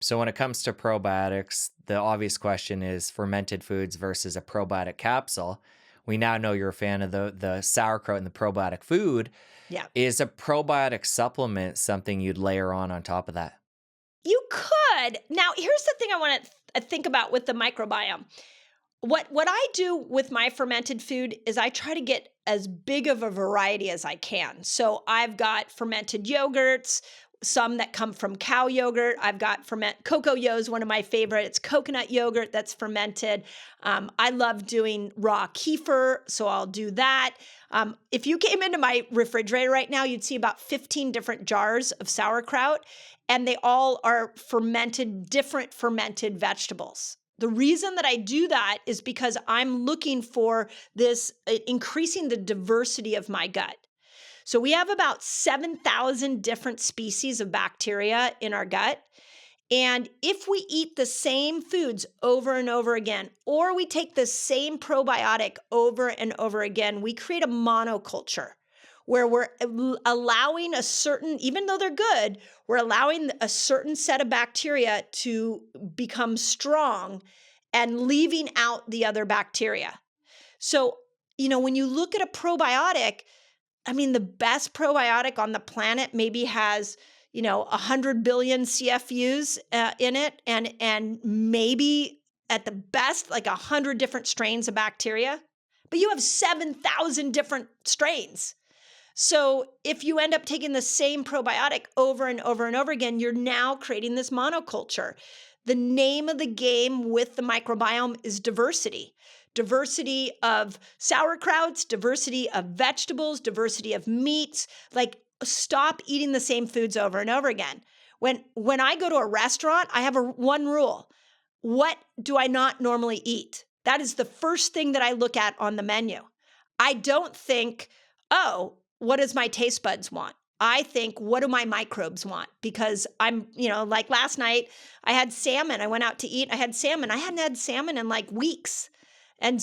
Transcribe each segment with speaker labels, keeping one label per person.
Speaker 1: So when it comes to probiotics, the obvious question is fermented foods versus a probiotic capsule. We now know you're a fan of the sauerkraut and the probiotic food.
Speaker 2: Yeah.
Speaker 1: Is a probiotic supplement something you'd layer on top of that?
Speaker 2: You could. Now, here's the thing I want to think about with the microbiome. What I do with my fermented food is I try to get as big of a variety as I can. So I've got fermented yogurts, some that come from cow yogurt. I've got cocoa yo is one of my favorite. It's coconut yogurt that's fermented. I love doing raw kefir, so I'll do that. If you came into my refrigerator right now, you'd see about 15 different jars of sauerkraut, and they all are different fermented vegetables. The reason that I do that is because I'm looking for this increasing the diversity of my gut. So we have about 7,000 different species of bacteria in our gut. And if we eat the same foods over and over again, or we take the same probiotic over and over again, we create a monoculture where we're allowing a certain, even though they're good, we're allowing a certain set of bacteria to become strong and leaving out the other bacteria. So, when you look at a probiotic, I mean, the best probiotic on the planet maybe has, 100 billion CFUs in it, and maybe at the best, like 100 different strains of bacteria. But you have 7,000 different strains. So if you end up taking the same probiotic over and over and over again, you're now creating this monoculture. The name of the game with the microbiome is diversity. Diversity of sauerkrauts, diversity of vegetables, diversity of meats. Like, stop eating the same foods over and over again. When I go to a restaurant, I have one rule. What do I not normally eat? That is the first thing that I look at on the menu. I don't think, oh, what does my taste buds want? I think, what do my microbes want? Because like last night, I had salmon. I went out to eat. I had salmon. I hadn't had salmon in like weeks.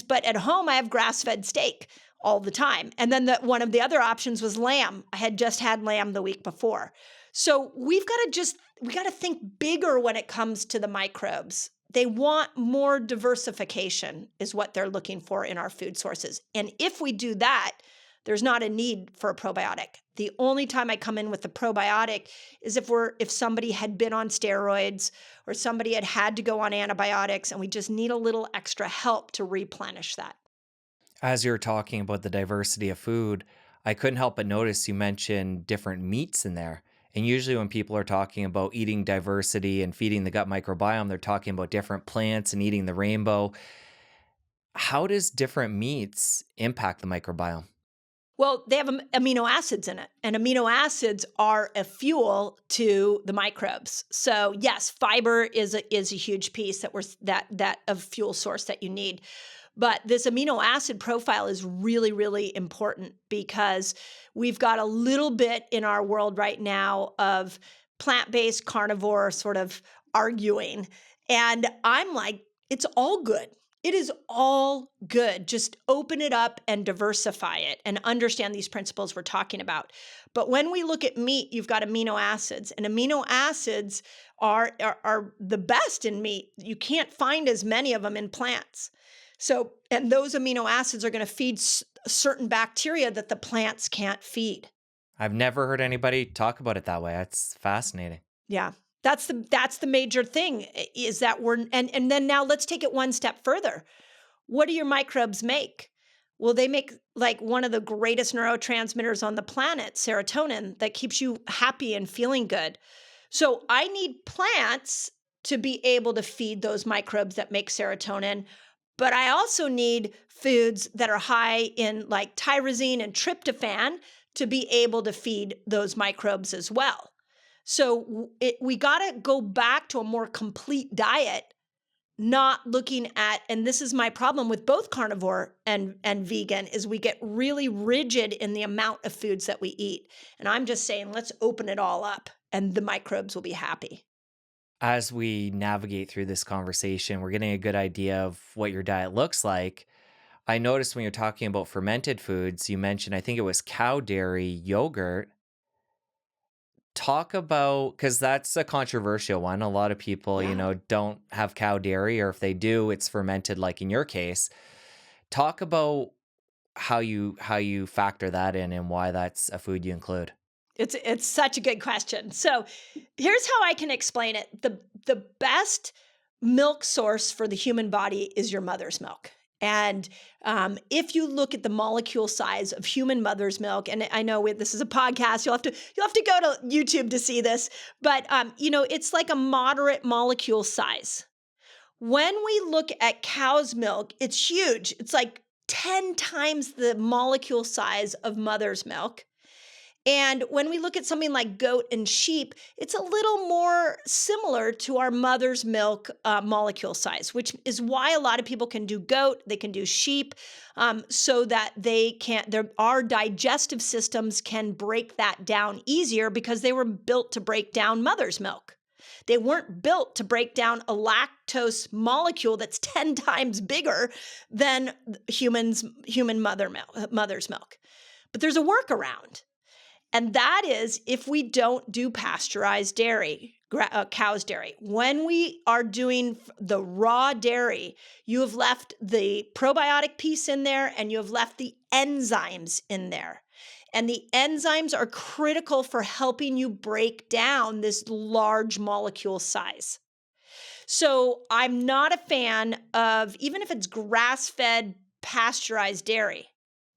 Speaker 2: But at home, I have grass-fed steak all the time. And then one of the other options was lamb. I had just had lamb the week before. So we got to think bigger when it comes to the microbes. They want more diversification is what they're looking for in our food sources. And if we do that, there's not a need for a probiotic. The only time I come in with the probiotic is if somebody had been on steroids or somebody had to go on antibiotics, and we just need a little extra help to replenish that.
Speaker 1: As you were talking about the diversity of food, I couldn't help but notice you mentioned different meats in there. And usually, when people are talking about eating diversity and feeding the gut microbiome, they're talking about different plants and eating the rainbow. How does different meats impact the microbiome?
Speaker 2: Well, they have amino acids in it, and amino acids are a fuel to the microbes. So yes, fiber is a huge piece that of fuel source that you need. But this amino acid profile is really, really important because we've got a little bit in our world right now of plant-based carnivore sort of arguing. And I'm like, it's all good. It is all good. Just open it up and diversify it and understand these principles we're talking about. But when we look at meat, you've got amino acids, and amino acids are the best in meat. You can't find as many of them in plants. So, and those amino acids are going to feed certain bacteria that the plants can't feed.
Speaker 1: I've never heard anybody talk about it that way. That's fascinating.
Speaker 2: Yeah. That's the major thing is that and then now let's take it one step further. What do your microbes make? Well, they make like one of the greatest neurotransmitters on the planet, serotonin, that keeps you happy and feeling good. So I need plants to be able to feed those microbes that make serotonin, but I also need foods that are high in like tyrosine and tryptophan to be able to feed those microbes as well. So we got to go back to a more complete diet, not looking at, and this is my problem with both carnivore and vegan, is we get really rigid in the amount of foods that we eat. And I'm just saying, let's open it all up and the microbes will be happy.
Speaker 1: As we navigate through this conversation, we're getting a good idea of what your diet looks like. I noticed when you're talking about fermented foods, you mentioned, I think it was cow dairy yogurt. Talk about, because that's a controversial one. A lot of people,
Speaker 2: Yeah.
Speaker 1: don't have cow dairy, or if they do, it's fermented, like in your case. Talk about how you factor that in and why that's a food you include.
Speaker 2: It's such a good question. So, here's how I can explain it. The best milk source for the human body is your mother's milk. And if you look at the molecule size of human mother's milk, and I know this is a podcast, you'll have to go to YouTube to see this, but it's like a moderate molecule size. When we look at cow's milk, it's huge. It's like 10 times the molecule size of mother's milk. And when we look at something like goat and sheep, it's a little more similar to our mother's milk molecule size, which is why a lot of people can do goat, they can do sheep, so that our digestive systems can break that down easier because they were built to break down mother's milk. They weren't built to break down a lactose molecule that's 10 times bigger than mother's milk. But there's a workaround. And that is if we don't do pasteurized dairy, cow's dairy. When we are doing the raw dairy, you have left the probiotic piece in there and you have left the enzymes in there. And the enzymes are critical for helping you break down this large molecule size. So I'm not a fan of, even if it's grass-fed pasteurized dairy.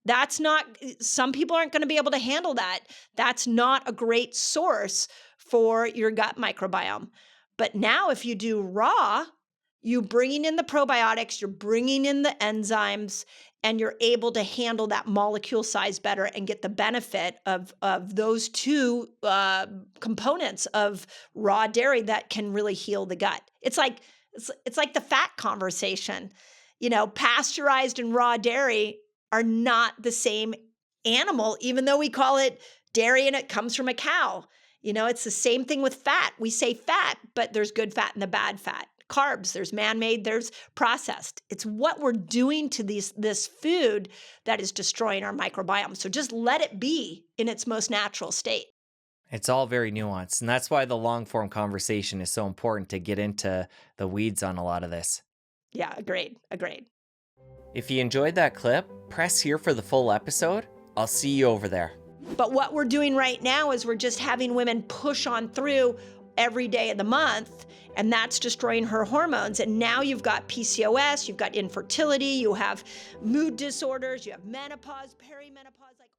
Speaker 2: That's not, some people aren't going to be able to handle that. That's not a great source for your gut microbiome. But now, if you do raw, you're bringing in the probiotics, you're bringing in the enzymes, and you're able to handle that molecule size better and get the benefit of those two components of raw dairy that can really heal the gut. It's like the fat conversation. Pasteurized and raw dairy are not the same animal, even though we call it dairy and it comes from a cow. It's the same thing with fat. We say fat, but there's good fat and the bad fat. Carbs, there's man-made, there's processed. It's what we're doing to this food that is destroying our microbiome. So just let it be in its most natural state.
Speaker 1: It's all very nuanced, and that's why the long form conversation is so important, to get into the weeds on a lot of this.
Speaker 2: Yeah, agreed.
Speaker 1: If you enjoyed that clip, press here for the full episode. I'll see you over there.
Speaker 2: But what we're doing right now is we're just having women push on through every day of the month, and that's destroying her hormones. And now you've got PCOS, you've got infertility, you have mood disorders, you have menopause, perimenopause, like